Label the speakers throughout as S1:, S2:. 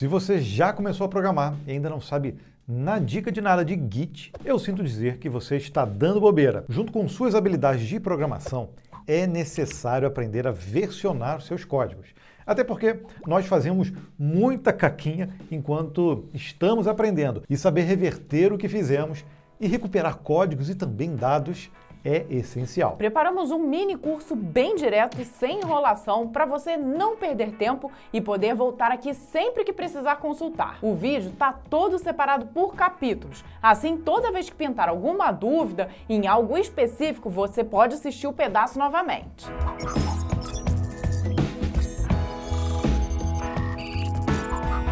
S1: Se você já começou a programar e ainda não sabe na dica de nada de Git, eu sinto dizer que você está dando bobeira. Junto com suas habilidades de programação, é necessário aprender a versionar os seus códigos. Até porque nós fazemos muita caquinha enquanto estamos aprendendo. E saber reverter o que fizemos e recuperar códigos e também dados é essencial.
S2: Preparamos um mini curso bem direto e sem enrolação para você não perder tempo e poder voltar aqui sempre que precisar consultar. O vídeo está todo separado por capítulos. Assim, toda vez que pintar alguma dúvida em algo específico, você pode assistir o pedaço novamente.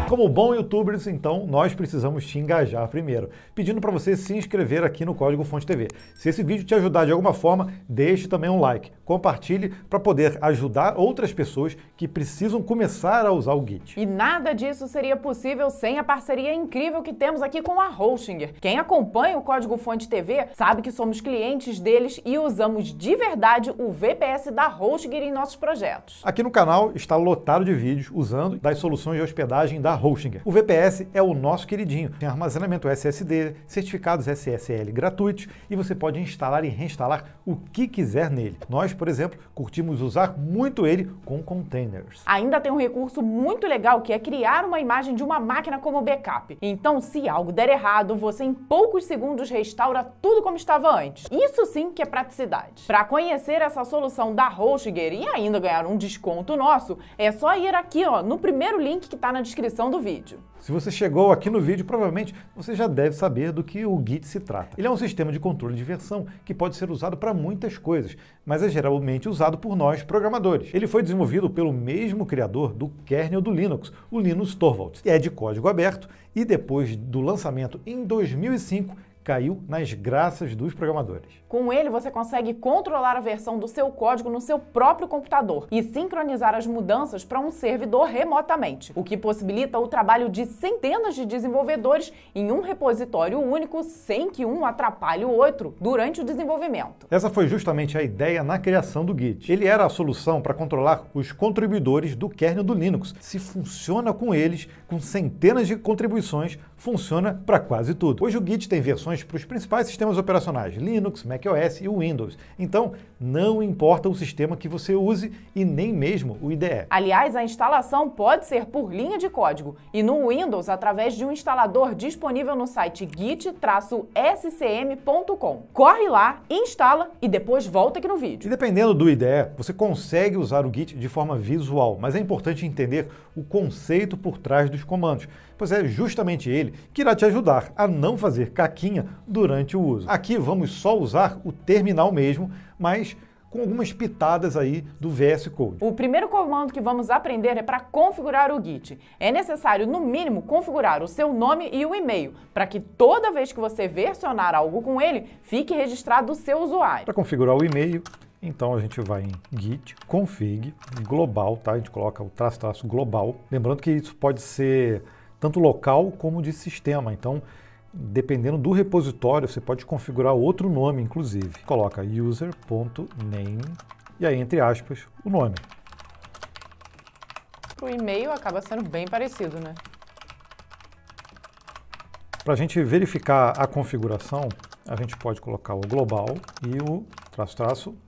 S1: Como bom youtubers, então, nós precisamos te engajar primeiro, pedindo para você se inscrever aqui no Código Fonte TV. Se esse vídeo te ajudar de alguma forma, deixe também um like, compartilhe para poder ajudar outras pessoas que precisam começar a usar o Git.
S2: E nada disso seria possível sem a parceria incrível que temos aqui com a Hostinger. Quem acompanha o Código Fonte TV sabe que somos clientes deles e usamos de verdade o VPS da Hostinger em nossos projetos.
S1: Aqui no canal está lotado de vídeos usando das soluções de hospedagem da Hostinger. O VPS é o nosso queridinho. Tem armazenamento SSD, certificados SSL gratuitos e você pode instalar e reinstalar o que quiser nele. Nós, por exemplo, curtimos usar muito ele com containers.
S2: Ainda tem um recurso muito legal que é criar uma imagem de uma máquina como backup. Então, se algo der errado, você em poucos segundos restaura tudo como estava antes. Isso sim que é praticidade. Para conhecer essa solução da Hostinger e ainda ganhar um desconto nosso, é só ir aqui no primeiro link que está na descrição do vídeo.
S1: Se você chegou aqui no vídeo, provavelmente você já deve saber do que o Git se trata. Ele é um sistema de controle de versão que pode ser usado para muitas coisas, mas é geralmente usado por nós programadores. Ele foi desenvolvido pelo mesmo criador do kernel do Linux, o Linus Torvalds, e é de código aberto e depois do lançamento em 2005, caiu nas graças dos programadores.
S2: Com ele, você consegue controlar a versão do seu código no seu próprio computador e sincronizar as mudanças para um servidor remotamente, o que possibilita o trabalho de centenas de desenvolvedores em um repositório único sem que um atrapalhe o outro durante o desenvolvimento.
S1: Essa foi justamente a ideia na criação do Git. Ele era a solução para controlar os contribuidores do kernel do Linux. Se funciona com eles, com centenas de contribuições, funciona para quase tudo. Hoje o Git tem versões para os principais sistemas operacionais, Linux, macOS e o Windows. Então, não importa o sistema que você use e nem mesmo o IDE.
S2: Aliás, a instalação pode ser por linha de código e no Windows através de um instalador disponível no site git-scm.com. Corre lá, instala e depois volta aqui no vídeo.
S1: E dependendo do IDE, você consegue usar o Git de forma visual, mas é importante entender o conceito por trás dos comandos, pois é justamente ele que irá te ajudar a não fazer caquinha durante o uso. Aqui vamos só usar o terminal mesmo, mas com algumas pitadas aí do VS Code.
S2: O primeiro comando que vamos aprender é para configurar o Git. É necessário, no mínimo, configurar o seu nome e o e-mail, para que toda vez que você versionar algo com ele, fique registrado o seu usuário.
S1: Para configurar o e-mail, então a gente vai em git config global, tá? A gente coloca o traço global. Lembrando que isso pode ser tanto local como de sistema, então dependendo do repositório, você pode configurar outro nome, inclusive. Coloca user.name e aí, entre aspas, o nome.
S2: O e-mail acaba sendo bem parecido, né?
S1: Para a gente verificar a configuração, a gente pode colocar o global e o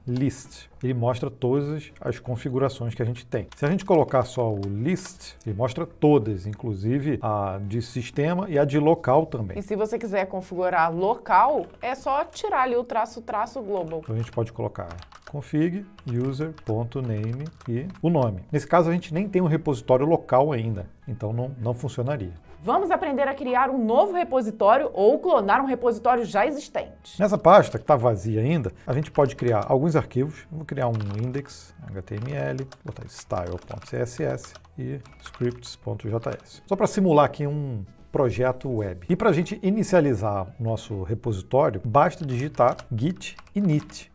S1: --list. Ele mostra todas as configurações que a gente tem. Se a gente colocar só o list, ele mostra todas, inclusive a de sistema e a de local também.
S2: E se você quiser configurar local, é só tirar ali o --, global.
S1: Então a gente pode colocar config user.name e o nome. Nesse caso a gente nem tem um repositório local ainda, então não funcionaria.
S2: Vamos aprender a criar um novo repositório ou clonar um repositório já existente.
S1: Nessa pasta, que está vazia ainda, a gente pode criar alguns arquivos. Eu vou criar um index.html, botar style.css e scripts.js. Só para simular aqui um projeto web. E para a gente inicializar o nosso repositório, basta digitar git init.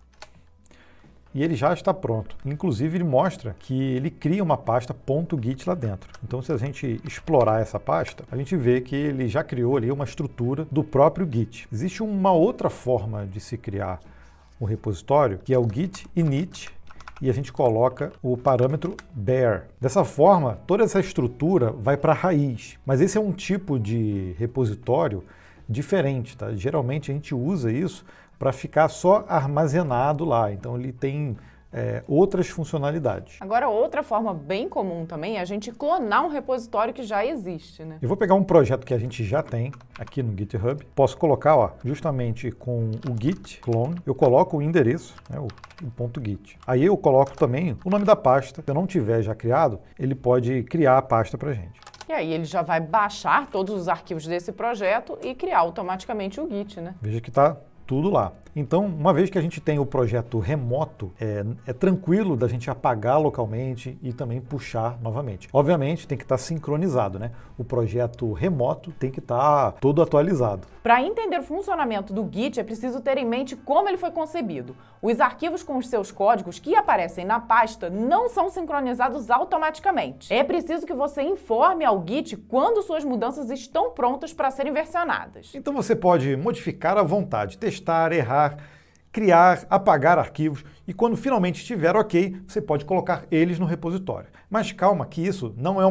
S1: E ele já está pronto. Inclusive, ele mostra que ele cria uma pasta .git lá dentro. Então, se a gente explorar essa pasta, a gente vê que ele já criou ali uma estrutura do próprio Git. Existe uma outra forma de se criar um repositório, que é o git init e a gente coloca o parâmetro bare. Dessa forma, toda essa estrutura vai para a raiz. Mas esse é um tipo de repositório diferente, tá? Geralmente a gente usa isso para ficar só armazenado lá. Então ele tem outras funcionalidades.
S2: Agora, outra forma bem comum também é a gente clonar um repositório que já existe, né?
S1: Eu vou pegar um projeto que a gente já tem aqui no GitHub. Posso colocar, ó, justamente com o git clone, eu coloco o endereço, né, o .git. Aí eu coloco também o nome da pasta. Se eu não tiver já criado, ele pode criar a pasta para a gente.
S2: E aí ele já vai baixar todos os arquivos desse projeto e criar automaticamente o Git, né?
S1: Veja que está tudo lá. Então, uma vez que a gente tem o projeto remoto, é tranquilo da gente apagar localmente e também puxar novamente. Obviamente, tem que estar sincronizado, né? O projeto remoto tem que estar todo atualizado.
S2: Para entender o funcionamento do Git, é preciso ter em mente como ele foi concebido. Os arquivos com os seus códigos que aparecem na pasta não são sincronizados automaticamente. É preciso que você informe ao Git quando suas mudanças estão prontas para serem versionadas.
S1: Então você pode modificar à vontade, testar, errar, criar, apagar arquivos e quando finalmente estiver ok, você pode colocar eles no repositório. Mas calma que isso não é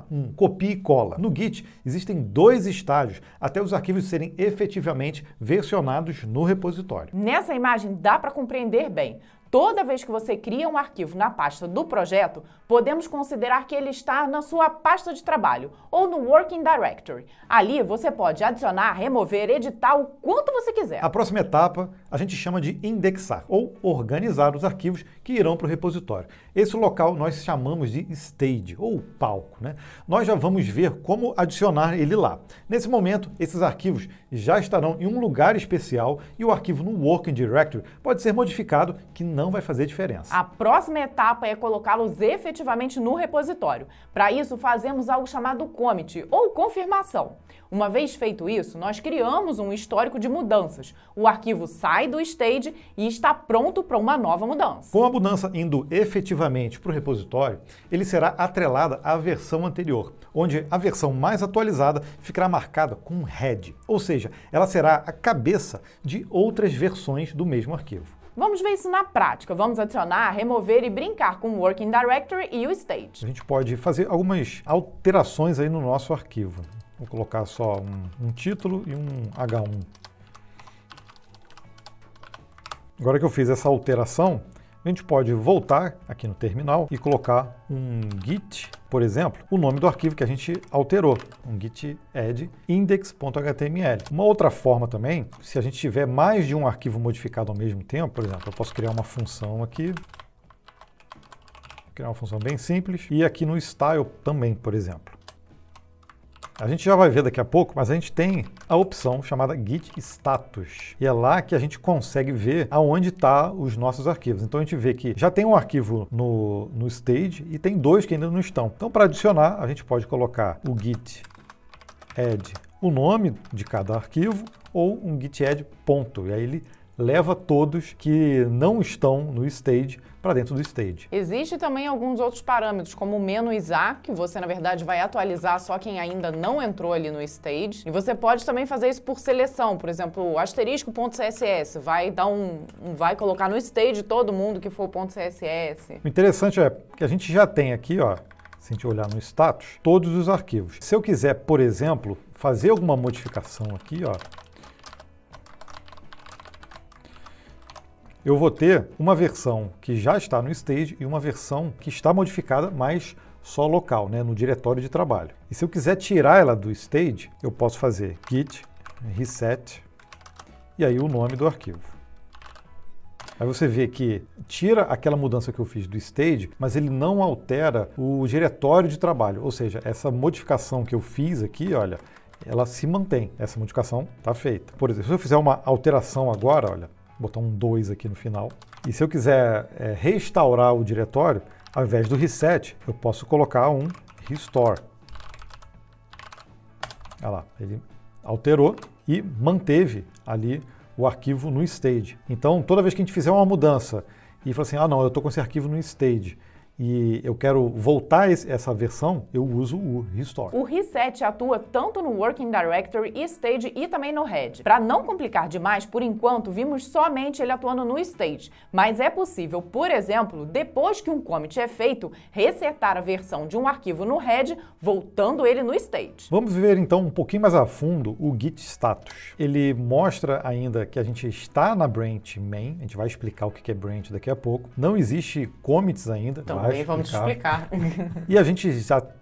S1: um copia e cola. No Git existem 2 estágios até os arquivos serem efetivamente versionados no repositório.
S2: Nessa imagem dá para compreender bem. Toda vez que você cria um arquivo na pasta do projeto, podemos considerar que ele está na sua pasta de trabalho ou no Working Directory. Ali você pode adicionar, remover, editar o quanto você quiser.
S1: A próxima etapa a gente chama de indexar ou organizar os arquivos que irão para o repositório. Esse local nós chamamos de stage ou palco, né? Nós já vamos ver como adicionar ele lá. Nesse momento, esses arquivos já estarão em um lugar especial e o arquivo no Working Directory pode ser modificado, que não vai fazer diferença.
S2: A próxima etapa é colocá-los efetivamente no repositório. Para isso, fazemos algo chamado commit, ou confirmação. Uma vez feito isso, nós criamos um histórico de mudanças. O arquivo sai do stage e está pronto para uma nova mudança.
S1: Com a mudança indo efetivamente para o repositório, ele será atrelada à versão anterior, onde a versão mais atualizada ficará marcada com head, ou seja, ela será a cabeça de outras versões do mesmo arquivo.
S2: Vamos ver isso na prática. Vamos adicionar, remover e brincar com o Working Directory e o Stage.
S1: A gente pode fazer algumas alterações aí no nosso arquivo. Vou colocar só um título e um H1. Agora que eu fiz essa alteração, a gente pode voltar aqui no terminal e colocar um git, por exemplo, o nome do arquivo que a gente alterou, um git add index.html. Uma outra forma também, se a gente tiver mais de um arquivo modificado ao mesmo tempo, por exemplo, eu posso criar uma função aqui, criar uma função bem simples, e aqui no style também, por exemplo. A gente já vai ver daqui a pouco, mas a gente tem a opção chamada Git Status. E é lá que a gente consegue ver aonde estão os nossos arquivos. Então a gente vê que já tem um arquivo no stage e tem 2 que ainda não estão. Então para adicionar, a gente pode colocar o Git add o nome de cada arquivo ou um Git add ponto. E aí ele leva todos que não estão no stage para dentro do stage.
S2: Existe também alguns outros parâmetros, como o "-a", que você, na verdade, vai atualizar só quem ainda não entrou ali no stage. E você pode também fazer isso por seleção. Por exemplo, o *.css vai colocar no stage todo mundo que for o .css.
S1: O interessante é que a gente já tem aqui, ó, se a gente olhar no status, todos os arquivos. Se eu quiser, por exemplo, fazer alguma modificação aqui, ó, eu vou ter uma versão que já está no stage e uma versão que está modificada, mas só local, né, no diretório de trabalho. E se eu quiser tirar ela do stage, eu posso fazer git reset e aí o nome do arquivo. Aí você vê que tira aquela mudança que eu fiz do stage, mas ele não altera o diretório de trabalho. Ou seja, essa modificação que eu fiz aqui, olha, ela se mantém. Essa modificação está feita. Por exemplo, se eu fizer uma alteração agora, olha, botar um 2 aqui no final. E se eu quiser restaurar o diretório, ao invés do reset, eu posso colocar um restore. Olha lá, ele alterou e manteve ali o arquivo no stage. Então, toda vez que a gente fizer uma mudança e falar assim, ah não, eu estou com esse arquivo no stage, e eu quero voltar essa versão, eu uso o restore.
S2: O reset atua tanto no Working Directory e Stage e também no Head. Para não complicar demais, por enquanto, vimos somente ele atuando no Stage, mas é possível, por exemplo, depois que um commit é feito, resetar a versão de um arquivo no Head, voltando ele no Stage.
S1: Vamos ver então um pouquinho mais a fundo o Git Status. Ele mostra ainda que a gente está na branch main, a gente vai explicar o que é branch daqui a pouco. Não existe commits ainda.
S2: Também vamos explicar.
S1: E a gente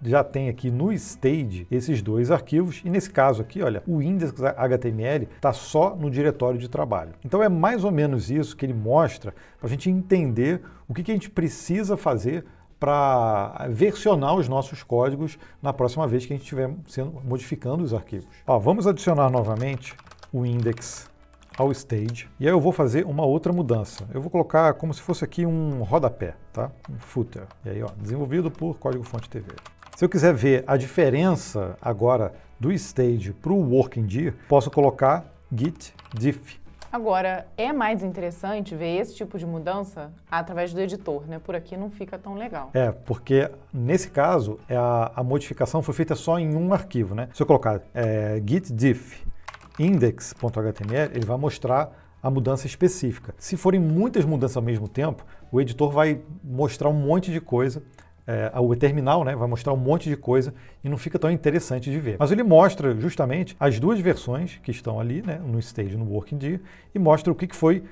S1: já tem aqui no Stage esses dois arquivos, e nesse caso aqui, olha, o index.html está só no diretório de trabalho. Então é mais ou menos isso que ele mostra para a gente entender o que a gente precisa fazer para versionar os nossos códigos na próxima vez que a gente estiver modificando os arquivos. Ó, vamos adicionar novamente o index ao stage, e aí eu vou fazer uma outra mudança. Eu vou colocar como se fosse aqui um rodapé, tá? Um footer. E aí, ó, desenvolvido por Código Fonte TV. Se eu quiser ver a diferença agora do stage para o working dir, posso colocar git diff.
S2: Agora, é mais interessante ver esse tipo de mudança através do editor, né? Por aqui não fica tão legal.
S1: É, porque nesse caso a modificação foi feita só em um arquivo, né? Se eu colocar git diff index.html, ele vai mostrar a mudança específica. Se forem muitas mudanças ao mesmo tempo, o editor vai mostrar um monte de coisa, o terminal, né, vai mostrar um monte de coisa e não fica tão interessante de ver. Mas ele mostra justamente as duas versões que estão ali, né, no stage e no working dir, e mostra o que foi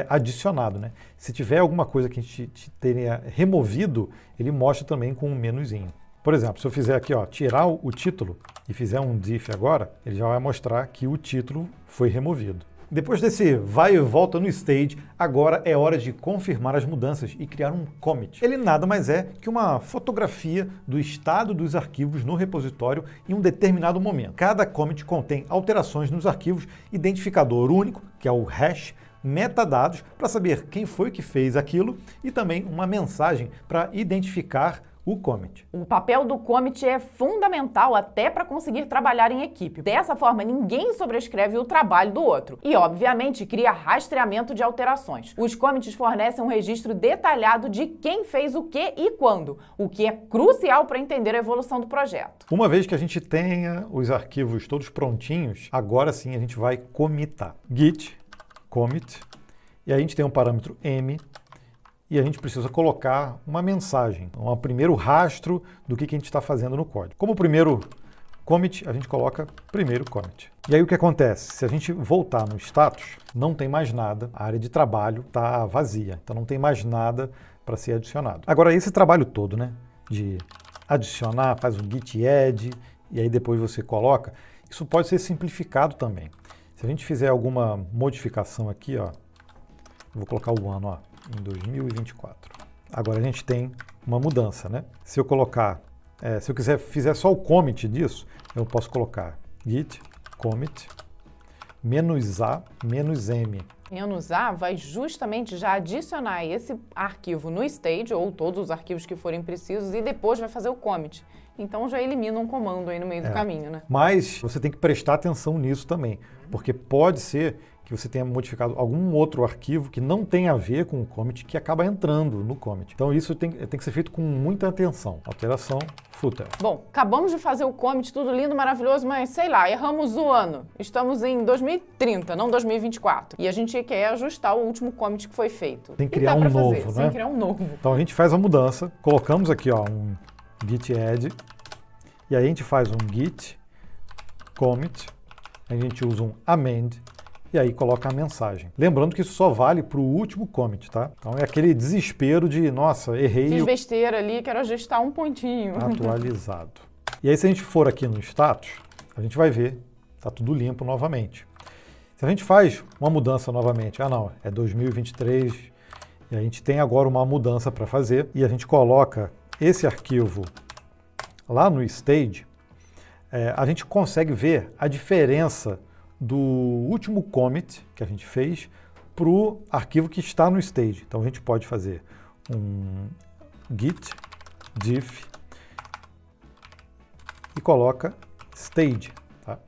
S1: adicionado, né? Se tiver alguma coisa que a gente teria removido, ele mostra também com um menuzinho. Por exemplo, se eu fizer aqui, ó, tirar o título e fizer um diff agora, ele já vai mostrar que o título foi removido. Depois desse vai e volta no stage, agora é hora de confirmar as mudanças e criar um commit. Ele nada mais é que uma fotografia do estado dos arquivos no repositório em um determinado momento. Cada commit contém alterações nos arquivos, identificador único, que é o hash, metadados para saber quem foi que fez aquilo e também uma mensagem para identificar o commit.
S2: O papel do commit é fundamental até para conseguir trabalhar em equipe. Dessa forma, ninguém sobrescreve o trabalho do outro. E, obviamente, cria rastreamento de alterações. Os commits fornecem um registro detalhado de quem fez o que e quando, o que é crucial para entender a evolução do projeto.
S1: Uma vez que a gente tenha os arquivos todos prontinhos, agora sim a gente vai commitar. Git commit, e a gente tem um parâmetro m, e a gente precisa colocar uma mensagem, um primeiro rastro do que a gente está fazendo no código. Como primeiro commit, a gente coloca primeiro commit. E aí o que acontece? Se a gente voltar no status, não tem mais nada, a área de trabalho está vazia, então não tem mais nada para ser adicionado. Agora, esse trabalho todo, né, de adicionar, faz um git add, e aí depois você coloca, isso pode ser simplificado também. Se a gente fizer alguma modificação aqui, ó, vou colocar o ano, ó, em 2024. Agora a gente tem uma mudança, né? Se eu colocar, se eu fizer só o commit disso, eu posso colocar git commit -a -m.
S2: -a vai justamente já adicionar esse arquivo no stage, ou todos os arquivos que forem precisos, e depois vai fazer o commit. Então já elimina um comando aí no meio do caminho, né?
S1: Mas você tem que prestar atenção nisso também, porque pode ser que você tenha modificado algum outro arquivo que não tem a ver com o commit, que acaba entrando no commit. Então isso tem que ser feito com muita atenção. Alteração, footer.
S2: Bom, acabamos de fazer o commit, tudo lindo, maravilhoso, mas sei lá, erramos o ano. Estamos em 2030, não 2024. E a gente quer ajustar o último commit que foi feito.
S1: Tem que criar um novo, né?
S2: Sem criar um novo.
S1: Então a gente faz a mudança, colocamos aqui, ó, um git add, e aí a gente faz um git commit, a gente usa um amend, e aí coloca a mensagem. Lembrando que isso só vale para o último commit, tá? Então é aquele desespero de, nossa, errei.
S2: Fiz besteira ali, quero ajustar um pontinho.
S1: Atualizado. E aí se a gente for aqui no status, a gente vai ver, tá tudo limpo novamente. Se a gente faz uma mudança novamente, não, é 2023, e a gente tem agora uma mudança para fazer, e a gente coloca esse arquivo lá no stage, a gente consegue ver a diferença do último commit que a gente fez para o arquivo que está no stage. Então a gente pode fazer um git diff e coloca stage. Tá?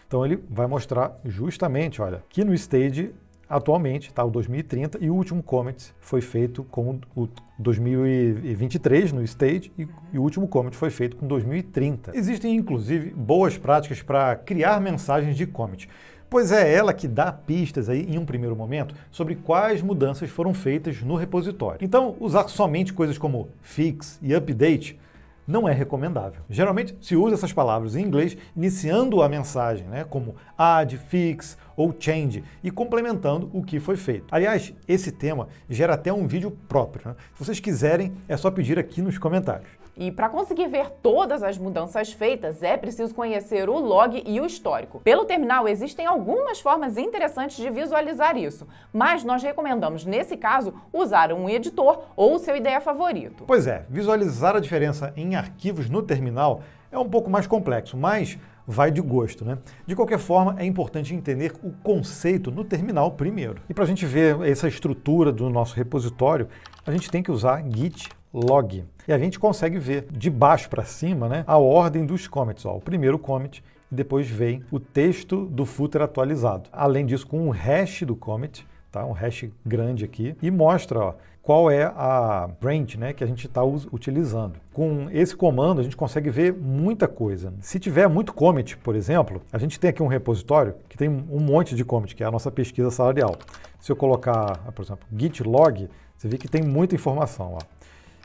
S1: Então ele vai mostrar justamente, olha, que no stage atualmente, tá, o 2030, e o último commit foi feito com o 2023 no stage e o último commit foi feito com 2030. Existem, inclusive, boas práticas para criar mensagens de commit, pois é ela que dá pistas aí em um primeiro momento sobre quais mudanças foram feitas no repositório. Então, usar somente coisas como fix e update não é recomendável. Geralmente se usa essas palavras em inglês iniciando a mensagem, né, como add, fix ou change e complementando o que foi feito. Aliás, esse tema gera até um vídeo próprio, né? Se vocês quiserem, é só pedir aqui nos comentários.
S2: E para conseguir ver todas as mudanças feitas, é preciso conhecer o log e o histórico. Pelo terminal, existem algumas formas interessantes de visualizar isso, mas nós recomendamos, nesse caso, usar um editor ou o seu IDE favorito.
S1: Pois é, visualizar a diferença em arquivos no terminal é um pouco mais complexo, mas vai de gosto, né? De qualquer forma, é importante entender o conceito no terminal primeiro. E para a gente ver essa estrutura do nosso repositório, a gente tem que usar git log. E a gente consegue ver de baixo para cima, né, a ordem dos commits. Ó, o primeiro commit e depois vem o texto do footer atualizado. Além disso, com o hash do commit, tá, um hash grande aqui, e mostra, ó, qual é a branch, né, que a gente está utilizando. Com esse comando a gente consegue ver muita coisa. Se tiver muito commit, por exemplo, a gente tem aqui um repositório que tem um monte de commit, que é a nossa pesquisa salarial. Se eu colocar, por exemplo, git log, você vê que tem muita informação, ó.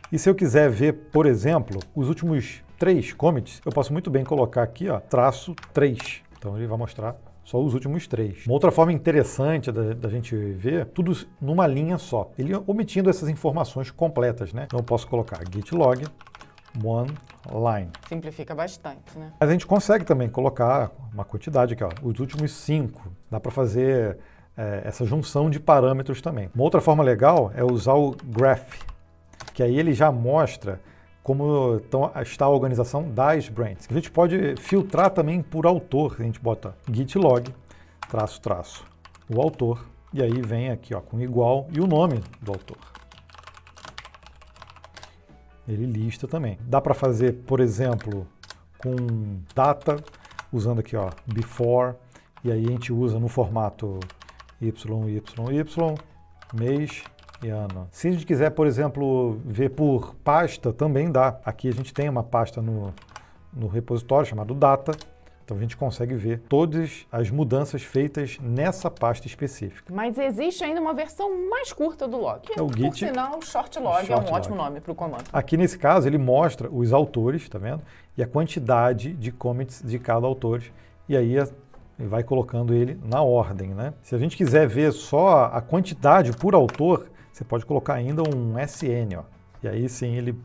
S1: E se eu quiser ver, por exemplo, os últimos 3 commits, eu posso muito bem colocar aqui, ó, -3. Então ele vai mostrar só os últimos 3. Uma outra forma interessante da gente ver, tudo numa linha só, ele omitindo essas informações completas, né? Então eu posso colocar git log, one line.
S2: Simplifica bastante, né?
S1: Mas a gente consegue também colocar uma quantidade aqui, ó, os últimos 5. Dá para fazer essa junção de parâmetros também. Uma outra forma legal é usar o graph, que aí ele já mostra como está a organização das branches. A gente pode filtrar também por autor. A gente bota git log, -- o autor, e aí vem aqui, ó, com igual e o nome do autor. Ele lista também. Dá para fazer, por exemplo, com data, usando aqui, ó, before, e aí a gente usa no formato YYY, mês e ano. Se a gente quiser, por exemplo, ver por pasta, também dá. Aqui a gente tem uma pasta no repositório chamado data, então a gente consegue ver todas as mudanças feitas nessa pasta específica.
S2: Mas existe ainda uma versão mais curta do log.
S1: É o git.
S2: Por sinal, short log é um ótimo nome para o comando.
S1: Aqui nesse caso ele mostra os autores, tá vendo? E a quantidade de commits de cada autor. E aí vai colocando ele na ordem, né? Se a gente quiser ver só a quantidade por autor, você pode colocar ainda um SN, ó. E aí sim ele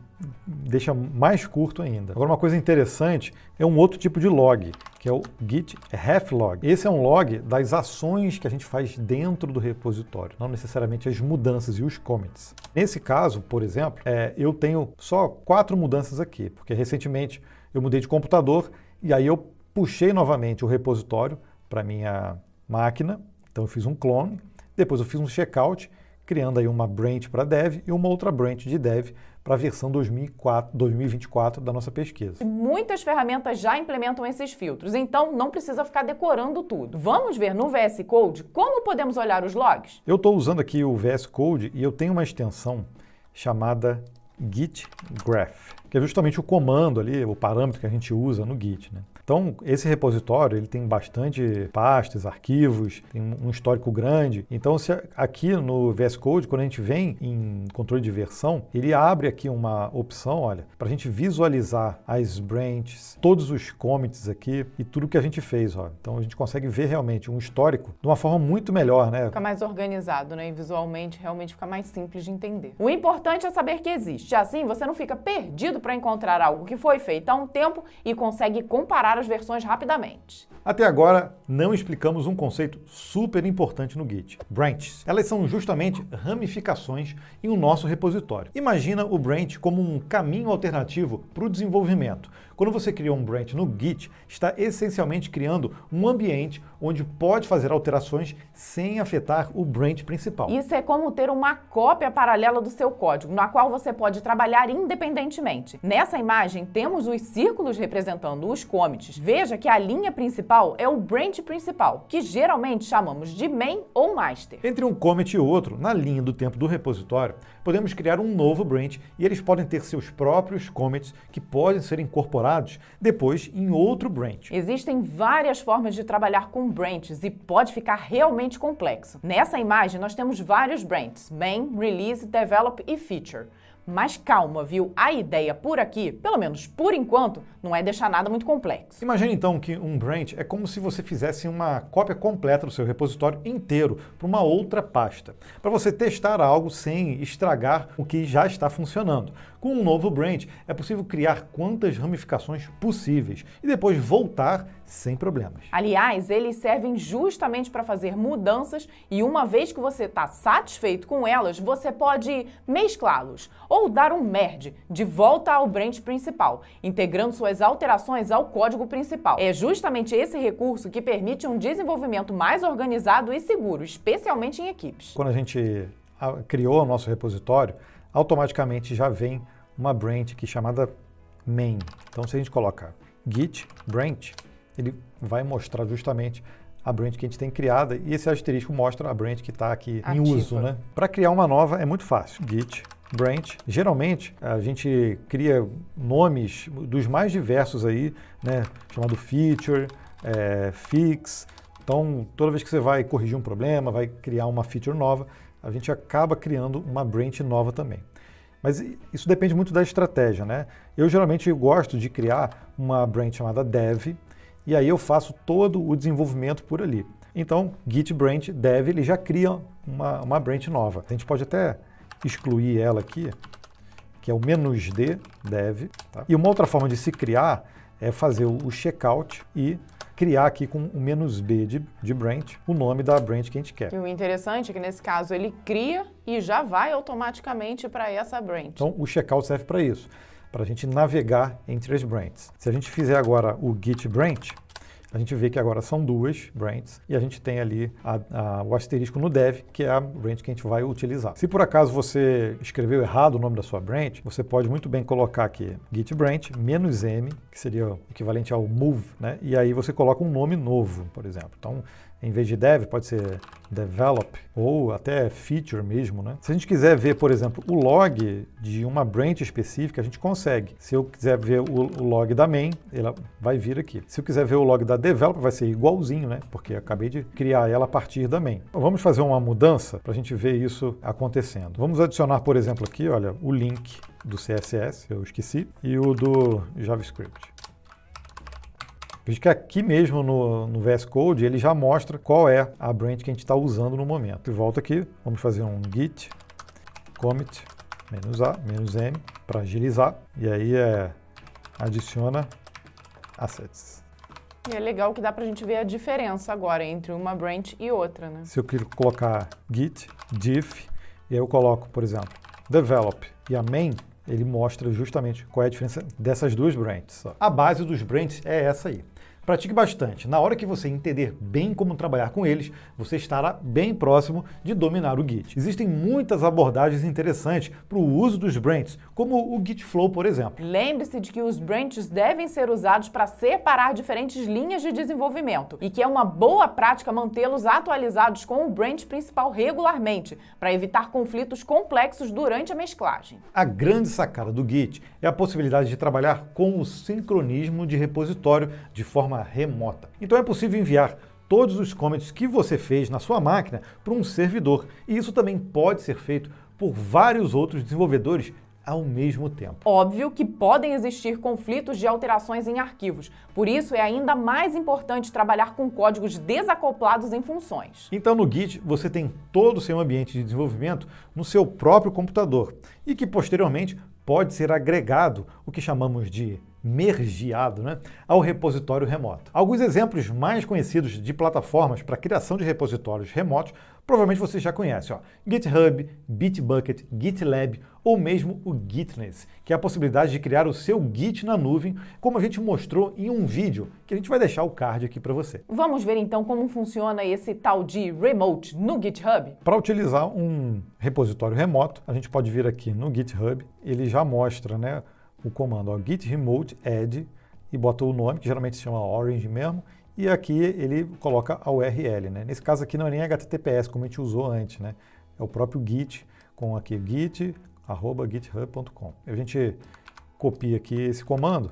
S1: deixa mais curto ainda. Agora uma coisa interessante é um outro tipo de log, que é o git reflog. Esse é um log das ações que a gente faz dentro do repositório, não necessariamente as mudanças e os commits. Nesse caso, por exemplo, eu tenho só 4 mudanças aqui, porque recentemente eu mudei de computador e aí eu puxei novamente o repositório para minha máquina, então eu fiz um clone, depois eu fiz um checkout, criando aí uma branch para dev e uma outra branch de dev para a versão 2024 da nossa pesquisa.
S2: Muitas ferramentas já implementam esses filtros, então não precisa ficar decorando tudo. Vamos ver no VS Code como podemos olhar os logs?
S1: Eu estou usando aqui o VS Code e eu tenho uma extensão chamada git graph, que é justamente o comando ali, o parâmetro que a gente usa no Git, né? Então, esse repositório, ele tem bastante pastas, arquivos, tem um histórico grande. Então, aqui no VS Code, quando a gente vem em controle de versão, ele abre aqui uma opção, olha, para a gente visualizar as branches, todos os commits aqui e tudo que a gente fez, ó. Então, a gente consegue ver realmente um histórico de uma forma muito melhor, né?
S2: Fica mais organizado, né? E visualmente, realmente fica mais simples de entender. O importante é saber que existe. Assim, você não fica perdido para encontrar algo que foi feito há um tempo e consegue comparar as versões rapidamente.
S1: Até agora, não explicamos um conceito super importante no Git, branches. Elas são justamente ramificações em um nosso repositório. Imagina o branch como um caminho alternativo para o desenvolvimento. Quando você cria um branch no Git, está essencialmente criando um ambiente onde pode fazer alterações sem afetar o branch principal.
S2: Isso é como ter uma cópia paralela do seu código, na qual você pode trabalhar independentemente. Nessa imagem, temos os círculos representando os commits. Veja que a linha principal é o branch principal, que geralmente chamamos de main ou master.
S1: Entre um commit e outro, na linha do tempo do repositório, podemos criar um novo branch e eles podem ter seus próprios commits que podem ser incorporados depois em outro branch.
S2: Existem várias formas de trabalhar com branches e pode ficar realmente complexo. Nessa imagem, nós temos vários branches: main, release, develop e feature. Mas calma, viu? A ideia por aqui, pelo menos por enquanto, não é deixar nada muito complexo.
S1: Imagine então que um branch é como se você fizesse uma cópia completa do seu repositório inteiro para uma outra pasta, para você testar algo sem estragar o que já está funcionando. Com um novo branch, é possível criar quantas ramificações possíveis e depois voltar sem problemas.
S2: Aliás, eles servem justamente para fazer mudanças e uma vez que você está satisfeito com elas, você pode mesclá-los ou dar um merge de volta ao branch principal, integrando suas alterações ao código principal. É justamente esse recurso que permite um desenvolvimento mais organizado e seguro, especialmente em equipes.
S1: Quando a gente criou o nosso repositório, automaticamente já vem uma branch aqui chamada main. Então, se a gente colocar git branch, ele vai mostrar justamente a branch que a gente tem criada e esse asterisco mostra a branch que está aqui
S2: ativa.
S1: Em uso, né? Para criar uma nova é muito fácil. Git branch. Geralmente a gente cria nomes dos mais diversos aí, né? Chamado feature, fix. Então, toda vez que você vai corrigir um problema, vai criar uma feature nova, a gente acaba criando uma branch nova também. Mas isso depende muito da estratégia, né? Eu geralmente gosto de criar uma branch chamada dev, e aí eu faço todo o desenvolvimento por ali. Então, git branch dev, ele já cria uma branch nova. A gente pode até excluir ela aqui, que é o "-d dev. Tá? E uma outra forma de se criar é fazer o checkout e criar aqui com o "-b" de branch, o nome da branch que a gente quer.
S2: E o interessante é que nesse caso ele cria e já vai automaticamente para essa branch.
S1: Então o checkout serve para isso, para a gente navegar entre as branches. Se a gente fizer agora o git branch, a gente vê que agora são duas branches e a gente tem ali o asterisco no dev, que é a branch que a gente vai utilizar. Se por acaso você escreveu errado o nome da sua branch, você pode muito bem colocar aqui git branch "-m", que seria o equivalente ao move, né? E aí você coloca um nome novo, por exemplo. Então, em vez de dev, pode ser develop ou até feature mesmo, né? Se a gente quiser ver, por exemplo, o log de uma branch específica, a gente consegue. Se eu quiser ver o log da main, ela vai vir aqui. Se eu quiser ver o log da develop, vai ser igualzinho, né? Porque eu acabei de criar ela a partir da main. Então, vamos fazer uma mudança para a gente ver isso acontecendo. Vamos adicionar, por exemplo, aqui, olha, o link do CSS, eu esqueci, e o do JavaScript. Veja que aqui mesmo no VS Code ele já mostra qual é a branch que a gente está usando no momento. E volta aqui, vamos fazer um git commit -a, -m para agilizar. E aí adiciona assets.
S2: E é legal que dá pra gente ver a diferença agora entre uma branch e outra, né?
S1: Se eu colocar git diff, e aí eu coloco, por exemplo, develop e a main, ele mostra justamente qual é a diferença dessas duas branches. A base dos branches é essa aí. Pratique bastante. Na hora que você entender bem como trabalhar com eles, você estará bem próximo de dominar o Git. Existem muitas abordagens interessantes para o uso dos branches, como o Git Flow, por exemplo.
S2: Lembre-se de que os branches devem ser usados para separar diferentes linhas de desenvolvimento e que é uma boa prática mantê-los atualizados com o branch principal regularmente, para evitar conflitos complexos durante a mesclagem.
S1: A grande sacada do Git é a possibilidade de trabalhar com o sincronismo de repositório de forma remota. Então é possível enviar todos os commits que você fez na sua máquina para um servidor, e isso também pode ser feito por vários outros desenvolvedores ao mesmo tempo.
S2: Óbvio que podem existir conflitos de alterações em arquivos, por isso é ainda mais importante trabalhar com códigos desacoplados em funções.
S1: Então no Git você tem todo o seu ambiente de desenvolvimento no seu próprio computador e que posteriormente pode ser agregado, o que chamamos de mergeado, né, ao repositório remoto. Alguns exemplos mais conhecidos de plataformas para criação de repositórios remotos Provavelmente você já conhece, ó, GitHub, Bitbucket, GitLab ou mesmo o Gitness, que é a possibilidade de criar o seu Git na nuvem, como a gente mostrou em um vídeo, que a gente vai deixar o card aqui para você.
S2: Vamos ver então como funciona esse tal de remote no GitHub?
S1: Para utilizar um repositório remoto, a gente pode vir aqui no GitHub, ele já mostra, né, o comando ó, git remote add e bota o nome, que geralmente se chama Orange mesmo, e aqui ele coloca a URL, né? Nesse caso aqui não é nem HTTPS, como a gente usou antes, né? É o próprio Git, com aqui git@github.com. A gente copia aqui esse comando,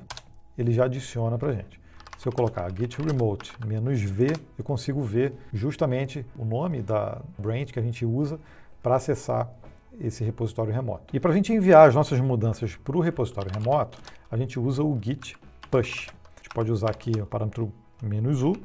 S1: ele já adiciona para a gente. Se eu colocar git remote -v, eu consigo ver justamente o nome da branch que a gente usa para acessar esse repositório remoto. E para a gente enviar as nossas mudanças para o repositório remoto, a gente usa o git push. A gente pode usar aqui o parâmetro -u.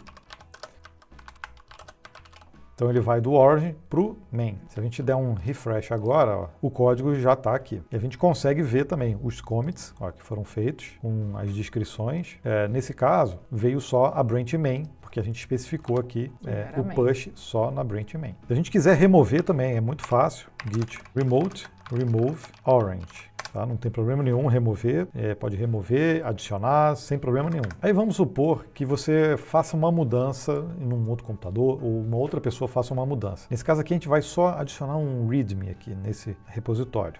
S1: Então ele vai do origin para o main. Se a gente der um refresh agora, ó, o código já está aqui. E a gente consegue ver também os commits ó, que foram feitos, com as descrições. Nesse caso, veio só a branch main, porque a gente especificou aqui o push só na branch main. Se a gente quiser remover também, é muito fácil. Git remote remove orange. Tá? Não tem problema nenhum remover, pode remover, adicionar, sem problema nenhum. Aí vamos supor que você faça uma mudança em um outro computador ou uma outra pessoa faça uma mudança. Nesse caso aqui a gente vai só adicionar um readme aqui nesse repositório.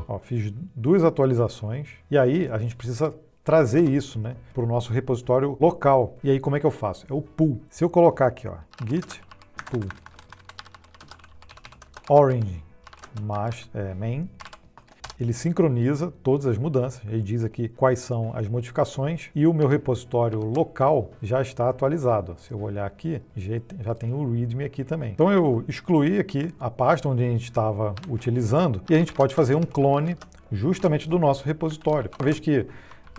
S1: Ó, fiz 2 atualizações e aí a gente precisa trazer isso, né, para o nosso repositório local. E aí como é que eu faço? É o pull. Se eu colocar aqui, ó, git pull orange main, ele sincroniza todas as mudanças, ele diz aqui quais são as modificações e o meu repositório local já está atualizado. Se eu olhar aqui, já tem o readme aqui também. Então eu excluí aqui a pasta onde a gente estava utilizando e a gente pode fazer um clone justamente do nosso repositório. Uma vez que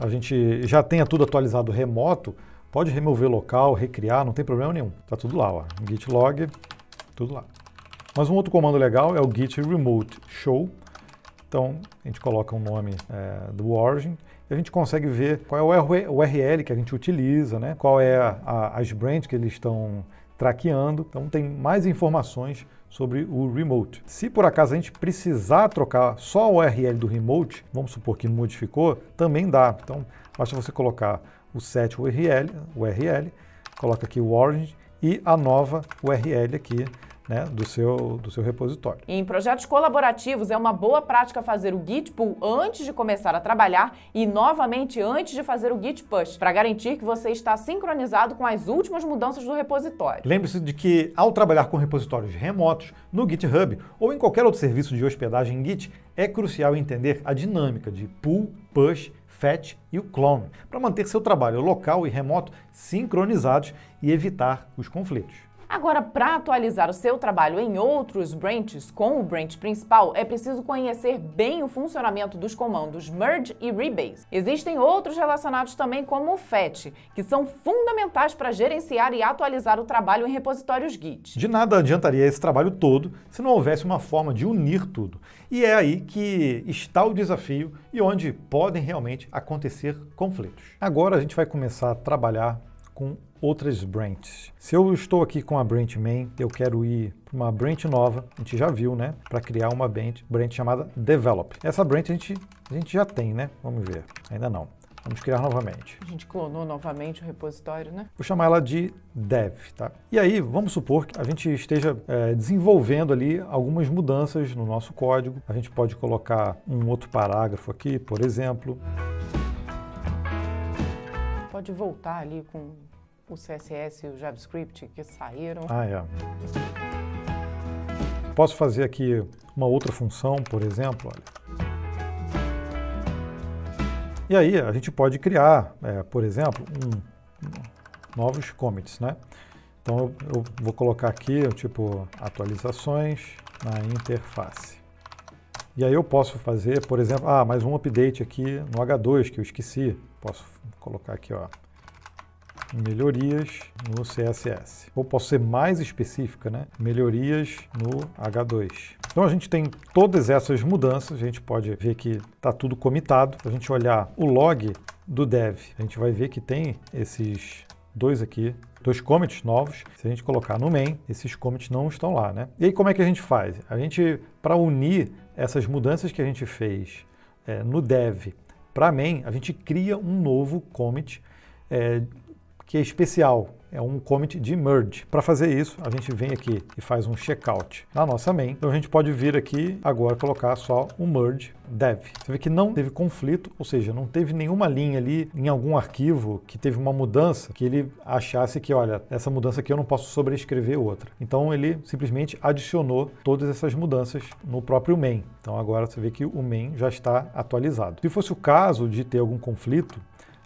S1: a gente já tenha tudo atualizado remoto, pode remover local, recriar, não tem problema nenhum. Tá tudo lá, ó, git log, tudo lá. Mas um outro comando legal é o git remote show. Então, a gente coloca o nome do origin e a gente consegue ver qual é o URL que a gente utiliza, né? Qual é as branches que eles estão traqueando. Então, tem mais informações sobre o remote. Se por acaso a gente precisar trocar só o URL do remote, vamos supor que modificou, também dá. Então, basta você colocar o set URL, coloca aqui o origin e a nova URL aqui, né, do seu repositório.
S2: Em projetos colaborativos é uma boa prática fazer o git pull antes de começar a trabalhar e novamente antes de fazer o git push, para garantir que você está sincronizado com as últimas mudanças do repositório.
S1: Lembre-se de que ao trabalhar com repositórios remotos no GitHub ou em qualquer outro serviço de hospedagem Git, é crucial entender a dinâmica de pull, push, fetch e o clone, para manter seu trabalho local e remoto sincronizados e evitar os conflitos.
S2: Agora, para atualizar o seu trabalho em outros branches com o branch principal, é preciso conhecer bem o funcionamento dos comandos merge e rebase. Existem outros relacionados também como o fetch, que são fundamentais para gerenciar e atualizar o trabalho em repositórios Git.
S1: De nada adiantaria esse trabalho todo se não houvesse uma forma de unir tudo. E é aí que está o desafio e onde podem realmente acontecer conflitos. Agora a gente vai começar a trabalhar com outras branches. Se eu estou aqui com a branch main, eu quero ir para uma branch nova, a gente já viu, né? Para criar uma branch chamada develop. Essa branch a gente já tem, né? Vamos ver. Ainda não. Vamos criar novamente.
S2: A gente clonou novamente o repositório, né?
S1: Vou chamar ela de dev, tá? E aí, vamos supor que a gente esteja desenvolvendo ali algumas mudanças no nosso código. A gente pode colocar um outro parágrafo aqui, por exemplo.
S2: Pode voltar ali com o CSS e o JavaScript que saíram.
S1: Posso fazer aqui uma outra função, por exemplo, olha. E aí a gente pode criar, por exemplo, novos commits, né? Então eu vou colocar aqui, tipo, atualizações na interface. E aí eu posso fazer, por exemplo, mais um update aqui no H2 que eu esqueci. Posso colocar aqui, ó, melhorias no CSS. Ou posso ser mais específica, né? Melhorias no H2. Então a gente tem todas essas mudanças, a gente pode ver que está tudo comitado. Se a gente olhar o log do dev, a gente vai ver que tem esses dois commits novos. Se a gente colocar no main, esses commits não estão lá, né? E aí como é que a gente faz? A gente, para unir essas mudanças que a gente fez no dev para main, a gente cria um novo commit que é especial. É um commit de merge. Para fazer isso, a gente vem aqui e faz um checkout na nossa main. Então a gente pode vir aqui agora colocar só um merge dev. Você vê que não teve conflito, ou seja, não teve nenhuma linha ali em algum arquivo que teve uma mudança que ele achasse que, olha, essa mudança aqui eu não posso sobrescrever outra. Então ele simplesmente adicionou todas essas mudanças no próprio main. Então agora você vê que o main já está atualizado. Se fosse o caso de ter algum conflito,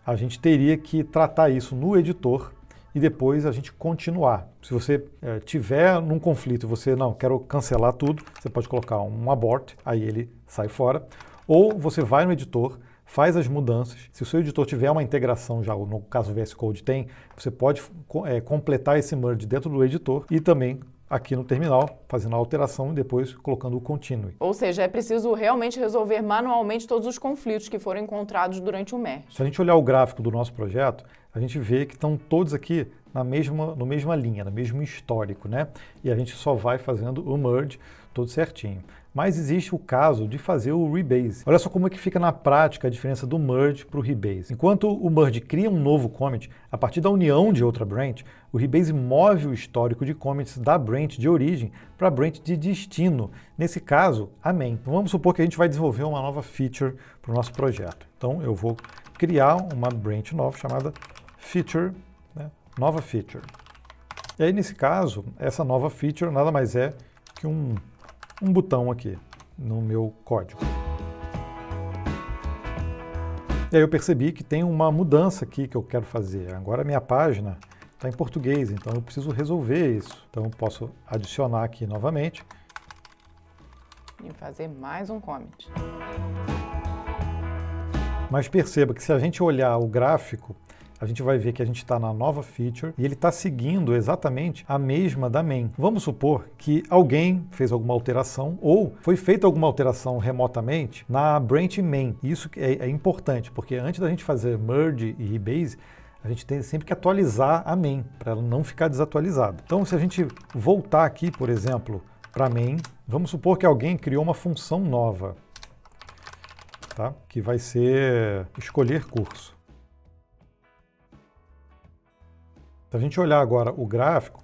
S1: a gente teria que tratar isso no editor e depois a gente continuar. Se você tiver num conflito e você, não, quero cancelar tudo, você pode colocar um abort, aí ele sai fora. Ou você vai no editor, faz as mudanças. Se o seu editor tiver uma integração já, no caso o VS Code tem, você pode completar esse merge dentro do editor e também aqui no terminal, fazendo a alteração e depois colocando o continue.
S2: Ou seja, é preciso realmente resolver manualmente todos os conflitos que foram encontrados durante o merge.
S1: Se a gente olhar o gráfico do nosso projeto, a gente vê que estão todos aqui na mesma linha, no mesmo histórico, né? E a gente só vai fazendo o merge todo certinho. Mas existe o caso de fazer o rebase. Olha só como é que fica na prática a diferença do merge para o rebase. Enquanto o merge cria um novo commit, a partir da união de outra branch, o rebase move o histórico de commits da branch de origem para a branch de destino. Nesse caso, a main. Então, vamos supor que a gente vai desenvolver uma nova feature para o nosso projeto. Então eu vou criar uma branch nova chamada feature, né? Nova feature. E aí nesse caso, essa nova feature nada mais é que um botão aqui no meu código. E aí eu percebi que tem uma mudança aqui que eu quero fazer. Agora a minha página está em português, então eu preciso resolver isso. Então eu posso adicionar aqui novamente.
S2: E fazer mais um commit.
S1: Mas perceba que se a gente olhar o gráfico, a gente vai ver que a gente está na nova feature e ele está seguindo exatamente a mesma da main. Vamos supor que alguém fez alguma alteração ou foi feita alguma alteração remotamente na branch main. Isso é importante, porque antes da gente fazer merge e rebase, a gente tem sempre que atualizar a main, para ela não ficar desatualizada. Então, se a gente voltar aqui, por exemplo, para main, vamos supor que alguém criou uma função nova, tá? Que vai ser escolher curso. Se a gente olhar agora o gráfico,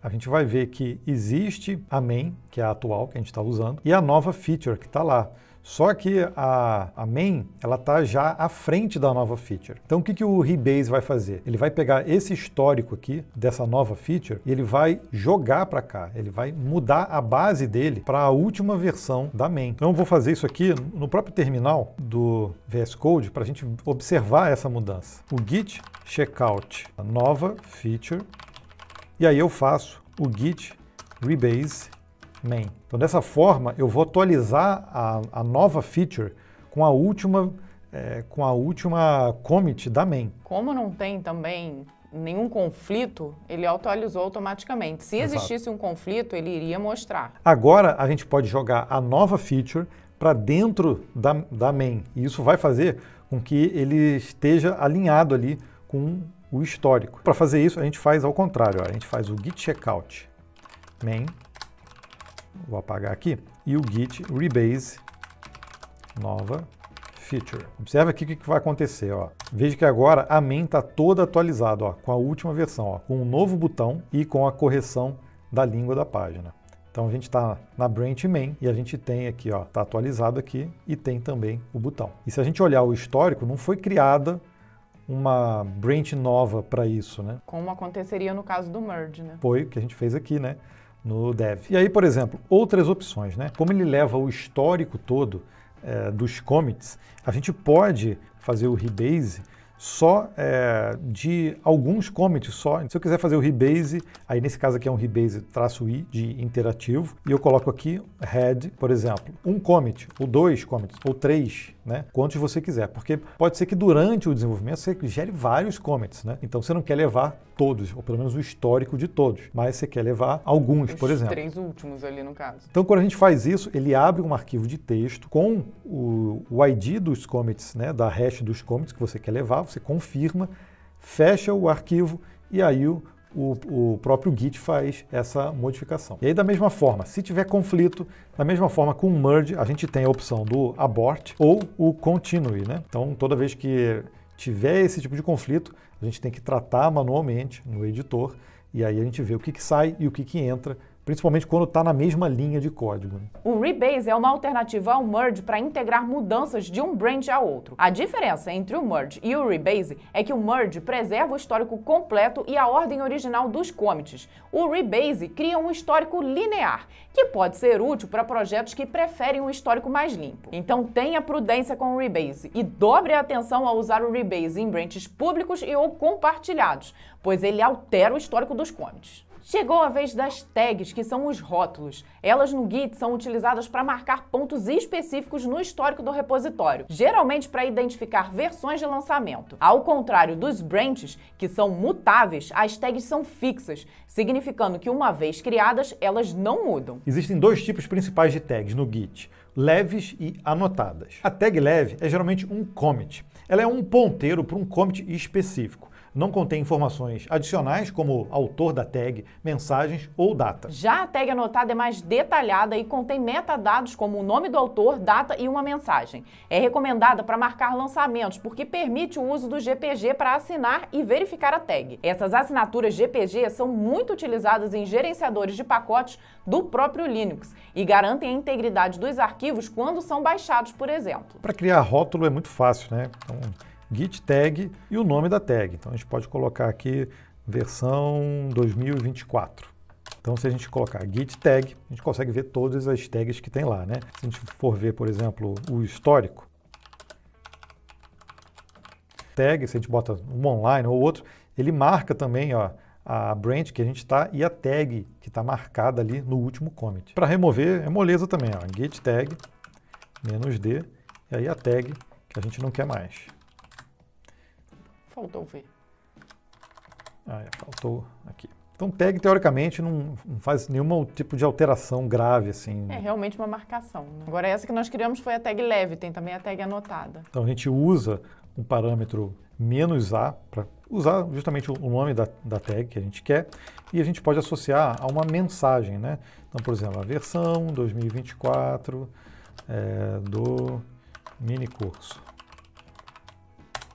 S1: a gente vai ver que existe a main, que é a atual que a gente está usando, e a nova feature que está lá. Só que a main, ela está já à frente da nova feature. Então o que o rebase vai fazer? Ele vai pegar esse histórico aqui, dessa nova feature, e ele vai jogar para cá. Ele vai mudar a base dele para a última versão da main. Então eu vou fazer isso aqui no próprio terminal do VS Code para a gente observar essa mudança. O git checkout, a nova feature, e aí eu faço o git rebase main. Então, dessa forma, eu vou atualizar a nova feature com a última commit da main.
S2: Como não tem também nenhum conflito, ele atualizou automaticamente. Se existisse um conflito, ele iria mostrar.
S1: Agora, a gente pode jogar a nova feature para dentro da main. E isso vai fazer com que ele esteja alinhado ali com o histórico. Para fazer isso, a gente faz ao contrário. Ó. A gente faz o git checkout main. Vou apagar aqui. E o git rebase nova feature. Observe aqui o que vai acontecer. Ó. Veja que agora a main está toda atualizada, ó, com a última versão, ó, com um novo botão e com a correção da língua da página. Então a gente está na branch main e a gente tem aqui, ó, está atualizado aqui e tem também o botão. E se a gente olhar o histórico, não foi criada uma branch nova para isso, né?
S2: Como aconteceria no caso do merge, né?
S1: Foi o que a gente fez aqui, né? No dev. E aí, por exemplo, outras opções, né? Como ele leva o histórico todo dos commits, a gente pode fazer o rebase só de alguns commits só. Se eu quiser fazer o rebase, aí nesse caso aqui é um rebase -i de interativo, e eu coloco aqui head, por exemplo, um commit, ou 2 commits, ou 3, né? Quantos você quiser, porque pode ser que durante o desenvolvimento você gere vários commits, né? Então você não quer levar todos, ou pelo menos o histórico de todos, mas você quer levar alguns, por exemplo.
S2: Os 3 últimos ali no caso.
S1: Então quando a gente faz isso, ele abre um arquivo de texto com o ID dos commits, né? Da hash dos commits que você quer levar, você confirma, fecha o arquivo e aí o próprio Git faz essa modificação. E aí, da mesma forma, se tiver conflito, da mesma forma com o merge, a gente tem a opção do abort ou o continue, né? Então, toda vez que tiver esse tipo de conflito, a gente tem que tratar manualmente no editor e aí a gente vê o que sai e o que entra, principalmente quando está na mesma linha de código.
S2: O rebase é uma alternativa ao merge para integrar mudanças de um branch a outro. A diferença entre o merge e o rebase é que o merge preserva o histórico completo e a ordem original dos commits. O rebase cria um histórico linear, que pode ser útil para projetos que preferem um histórico mais limpo. Então tenha prudência com o rebase e dobre a atenção ao usar o rebase em branches públicos e ou compartilhados, pois ele altera o histórico dos commits. Chegou a vez das tags, que são os rótulos. Elas no Git são utilizadas para marcar pontos específicos no histórico do repositório, geralmente para identificar versões de lançamento. Ao contrário dos branches, que são mutáveis, as tags são fixas, significando que uma vez criadas, elas não mudam.
S1: Existem dois tipos principais de tags no Git, leves e anotadas. A tag leve é geralmente um commit. Ela é um ponteiro para um commit específico. Não contém informações adicionais como autor da tag, mensagens ou data.
S2: Já a tag anotada é mais detalhada e contém metadados como o nome do autor, data e uma mensagem. É recomendada para marcar lançamentos porque permite o uso do GPG para assinar e verificar a tag. Essas assinaturas GPG são muito utilizadas em gerenciadores de pacotes do próprio Linux e garantem a integridade dos arquivos quando são baixados, por exemplo.
S1: Para criar rótulo é muito fácil, né? Então, git tag e o nome da tag. Então a gente pode colocar aqui versão 2024. Então se a gente colocar git tag, a gente consegue ver todas as tags que tem lá, né? Se a gente for ver, por exemplo, o histórico, tag, se a gente bota um online ou outro, ele marca também, ó, a branch que a gente está e a tag que está marcada ali no último commit. Para remover é moleza também, ó, git tag -d e aí a tag que a gente não quer mais.
S2: Faltou ver.
S1: Faltou aqui. Então, tag, teoricamente, não faz nenhum tipo de alteração grave, assim.
S2: É realmente uma marcação, né? Agora, essa que nós criamos foi a tag leve, tem também a tag anotada.
S1: Então, a gente usa um parâmetro "-a" para usar justamente o nome da tag que a gente quer e a gente pode associar a uma mensagem, né? Então, por exemplo, a versão 2024 do mini curso.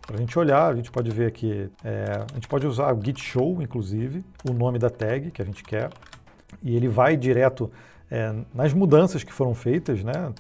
S1: Para a gente olhar, a gente pode ver aqui, a gente pode usar o git show, inclusive, o nome da tag que a gente quer, e ele vai direto nas mudanças que foram feitas, né,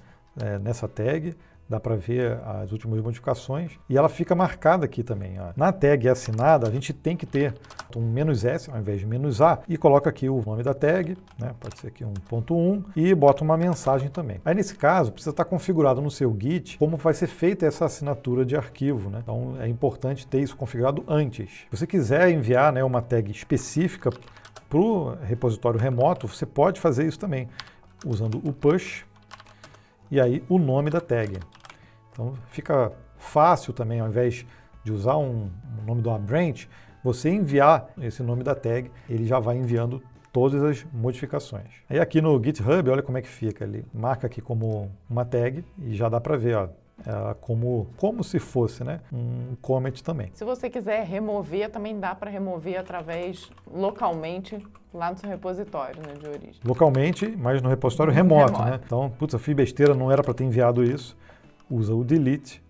S1: nessa tag, dá para ver as últimas modificações, e ela fica marcada aqui também. Ó. Na tag assinada, a gente tem que ter um "-s" ao invés de "-a", e coloca aqui o nome da tag, né, pode ser aqui um .1, e bota uma mensagem também. Aí, nesse caso, precisa estar configurado no seu Git como vai ser feita essa assinatura de arquivo, né? Então, é importante ter isso configurado antes. Se você quiser enviar, né, uma tag específica para o repositório remoto, você pode fazer isso também, usando o push, e aí o nome da tag. Então fica fácil também, ao invés de usar o nome de uma branch, você enviar esse nome da tag, ele já vai enviando todas as modificações. Aí aqui no GitHub, olha como é que fica. Ele marca aqui como uma tag e já dá para ver, ó, como se fosse, né, um comment também.
S2: Se você quiser remover, também dá para remover localmente lá no seu repositório, né, de origem.
S1: Localmente, mas no repositório remoto, né? Então, putz, eu fiz besteira, não era para ter enviado isso. Usa o delete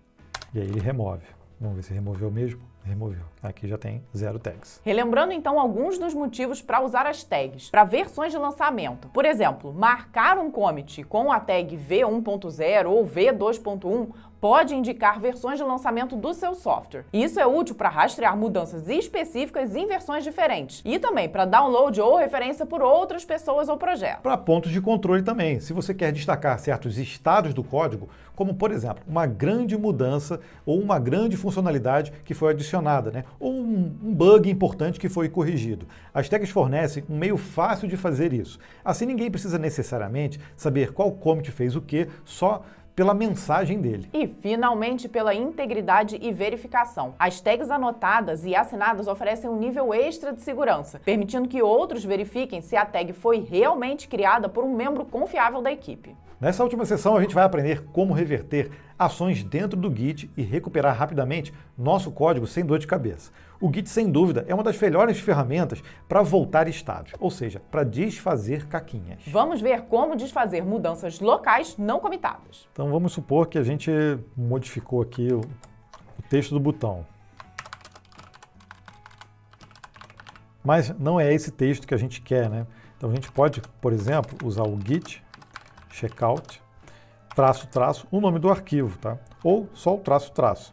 S1: e aí ele remove. Vamos ver se removeu mesmo. Removeu. Aqui já tem 0 tags.
S2: Relembrando então alguns dos motivos para usar as tags para versões de lançamento. Por exemplo, marcar um commit com a tag V1.0 ou V2.1 pode indicar versões de lançamento do seu software. Isso é útil para rastrear mudanças específicas em versões diferentes e também para download ou referência por outras pessoas ou projetos.
S1: Para pontos de controle também. Se você quer destacar certos estados do código, como por exemplo, uma grande mudança ou uma grande funcionalidade que foi adicionada, né? Ou um bug importante que foi corrigido. As tags fornecem um meio fácil de fazer isso. Assim ninguém precisa necessariamente saber qual commit fez o que, só pela mensagem dele.
S2: E, finalmente, pela integridade e verificação. As tags anotadas e assinadas oferecem um nível extra de segurança, permitindo que outros verifiquem se a tag foi realmente criada por um membro confiável da equipe.
S1: Nessa última sessão, a gente vai aprender como reverter ações dentro do Git e recuperar rapidamente nosso código sem dor de cabeça. O Git, sem dúvida, é uma das melhores ferramentas para voltar estados, ou seja, para desfazer caquinhas.
S2: Vamos ver como desfazer mudanças locais não comitadas.
S1: Então vamos supor que a gente modificou aqui o texto do botão. Mas não é esse texto que a gente quer, né? Então a gente pode, por exemplo, usar o git checkout -- o nome do arquivo, tá? Ou só o --.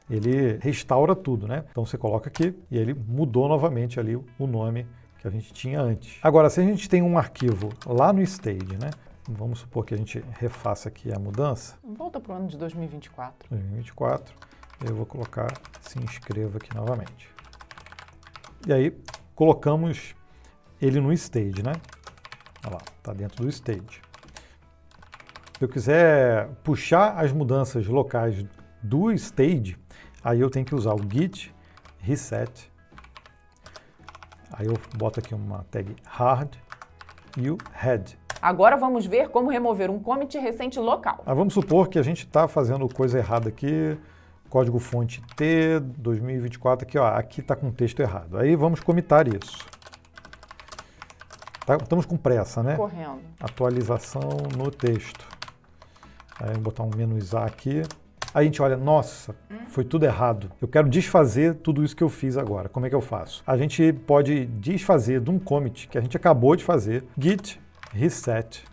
S1: Ele restaura tudo, né? Então você coloca aqui e ele mudou novamente ali o nome que a gente tinha antes. Agora, se a gente tem um arquivo lá no stage, né? Vamos supor que a gente refaça aqui a mudança.
S2: Volta para o ano de 2024.
S1: 2024. Eu vou colocar se inscreva aqui novamente. E aí colocamos ele no stage, né? Olha lá, está dentro do stage. Se eu quiser puxar as mudanças locais do stage, aí eu tenho que usar o git reset. Aí eu boto aqui uma tag hard e o head.
S2: Agora vamos ver como remover um commit recente local.
S1: Vamos supor que a gente está fazendo coisa errada aqui, código fonte T 2024, aqui, ó, aqui está com texto errado. Aí vamos comitar isso. Estamos com pressa, né?
S2: Correndo.
S1: Atualização no texto. Aí vamos botar um "-a" aqui. Aí a gente olha, nossa, foi tudo errado. Eu quero desfazer tudo isso que eu fiz agora. Como é que eu faço? A gente pode desfazer de um commit que a gente acabou de fazer. Git reset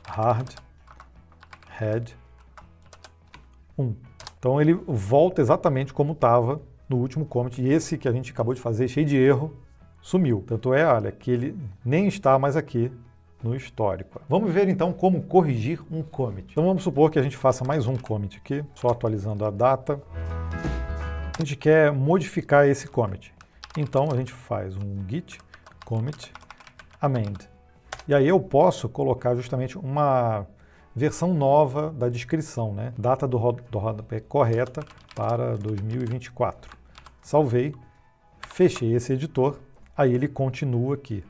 S1: hard head 1. Então ele volta exatamente como estava no último commit. E esse que a gente acabou de fazer, cheio de erro, sumiu. Tanto é, olha, que ele nem está mais aqui no histórico. Vamos ver então como corrigir um commit. Então vamos supor que a gente faça mais um commit aqui, só atualizando a data. A gente quer modificar esse commit. Então a gente faz um git commit amend. E aí eu posso colocar justamente uma versão nova da descrição, né? Data do rodapé correta para 2024. Salvei, fechei esse editor, aí ele continua aqui.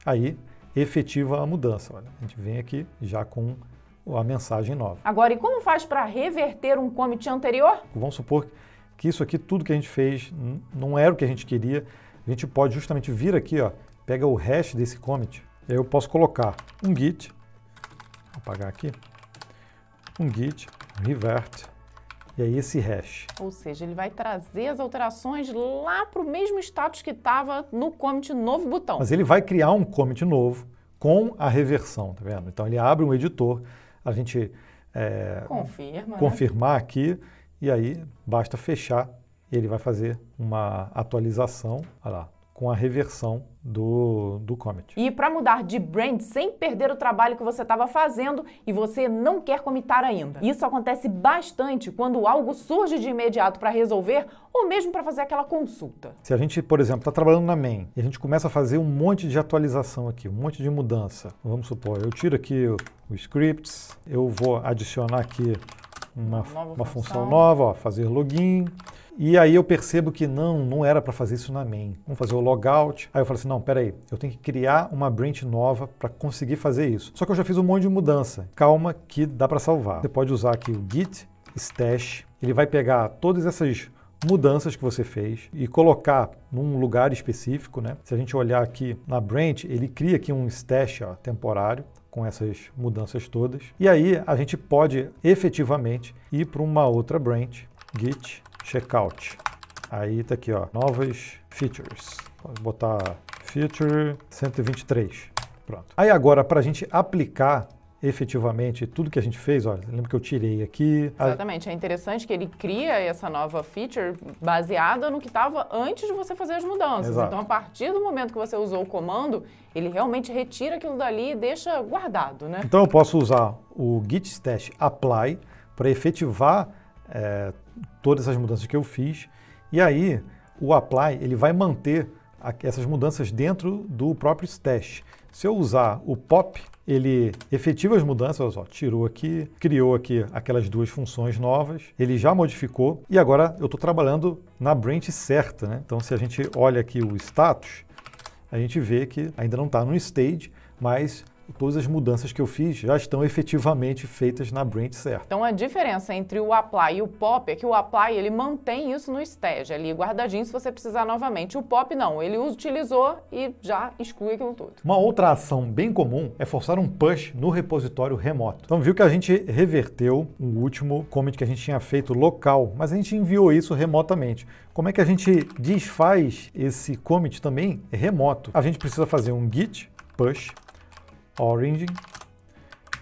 S1: Aí efetiva a mudança. Olha, a gente vem aqui já com a mensagem nova.
S2: Agora, e como faz para reverter um commit anterior?
S1: Vamos supor que isso aqui, tudo que a gente fez, não era o que a gente queria. A gente pode justamente vir aqui, ó, pega o hash desse commit, e aí eu posso colocar um git, vou apagar aqui, um git revert, e aí esse hash.
S2: Ou seja, ele vai trazer as alterações lá para o mesmo status que estava no commit novo botão.
S1: Mas ele vai criar um commit novo com a reversão, tá vendo? Então ele abre um editor, a gente confirmar aqui, e aí basta fechar, e ele vai fazer uma atualização, olha lá, com a reversão do commit.
S2: E para mudar de brand sem perder o trabalho que você estava fazendo e você não quer commitar ainda. Isso acontece bastante quando algo surge de imediato para resolver ou mesmo para fazer aquela consulta.
S1: Se a gente, por exemplo, está trabalhando na main e a gente começa a fazer um monte de atualização aqui, um monte de mudança. Vamos supor, eu tiro aqui o scripts, eu vou adicionar aqui uma função nova, ó, fazer login. E aí eu percebo que não era para fazer isso na main. Vamos fazer o logout. Aí eu falo assim, não, peraí, eu tenho que criar uma branch nova para conseguir fazer isso. Só que eu já fiz um monte de mudança. Calma que dá para salvar. Você pode usar aqui o git stash. Ele vai pegar todas essas mudanças que você fez e colocar num lugar específico, né? Se a gente olhar aqui na branch, ele cria aqui um stash, ó, temporário com essas mudanças todas. E aí a gente pode efetivamente ir para uma outra branch, git checkout. Aí tá aqui, ó, novas features. Pode botar feature 123. Pronto. Aí agora, para a gente aplicar efetivamente tudo que a gente fez, olha, lembra que eu tirei aqui.
S2: Exatamente. É interessante que ele cria essa nova feature baseada no que estava antes de você fazer as mudanças.
S1: Exato.
S2: Então, a partir do momento que você usou o comando, ele realmente retira aquilo dali e deixa guardado, né?
S1: Então eu posso usar o git stash apply para efetivar todas essas mudanças que eu fiz. E aí o apply ele vai manter essas mudanças dentro do próprio stash. Se eu usar o pop, ele efetiva as mudanças, ó, tirou aqui, criou aqui aquelas duas funções novas, ele já modificou e agora eu estou trabalhando na branch certa, né? Então se a gente olha aqui o status, a gente vê que ainda não está no stage, mas todas as mudanças que eu fiz já estão efetivamente feitas na branch certa.
S2: Então a diferença entre o apply e o pop é que o apply ele mantém isso no stage, ali guardadinho se você precisar novamente. O pop não, ele utilizou e já exclui aquilo tudo.
S1: Uma outra ação bem comum é forçar um push no repositório remoto. Então viu que a gente reverteu o último commit que a gente tinha feito local, mas a gente enviou isso remotamente. Como é que a gente desfaz esse commit também remoto? A gente precisa fazer um git push origin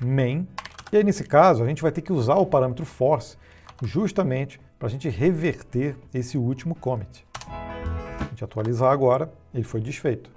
S1: main, e aí nesse caso a gente vai ter que usar o parâmetro force justamente para a gente reverter esse último commit. A gente atualizar agora, ele foi desfeito.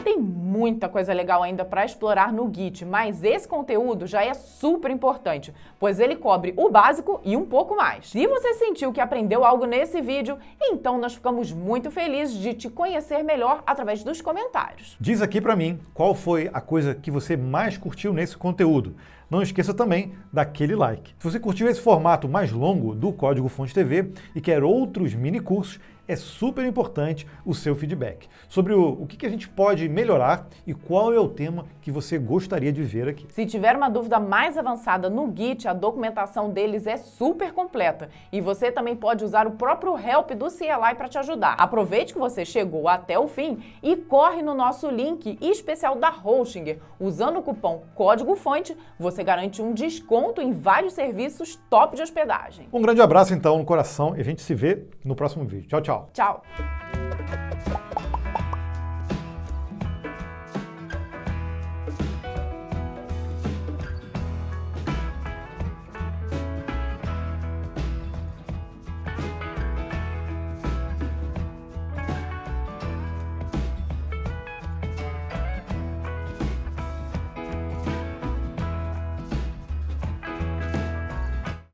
S2: Tem muita coisa legal ainda para explorar no Git, mas esse conteúdo já é super importante, pois ele cobre o básico e um pouco mais. Se você sentiu que aprendeu algo nesse vídeo, então nós ficamos muito felizes de te conhecer melhor através dos comentários.
S1: Diz aqui para mim qual foi a coisa que você mais curtiu nesse conteúdo. Não esqueça também daquele like. Se você curtiu esse formato mais longo do Código Fonte TV e quer outros mini cursos, é super importante o seu feedback sobre o que a gente pode melhorar e qual é o tema que você gostaria de ver aqui.
S2: Se tiver uma dúvida mais avançada no Git, a documentação deles é super completa e você também pode usar o próprio help do CLI para te ajudar. Aproveite que você chegou até o fim e corre no nosso link especial da Hostinger. Usando o cupom Código Fonte, você garante um desconto em vários serviços top de hospedagem.
S1: Um grande abraço então no coração e a gente se vê no próximo vídeo. Tchau, tchau.
S2: Tchau!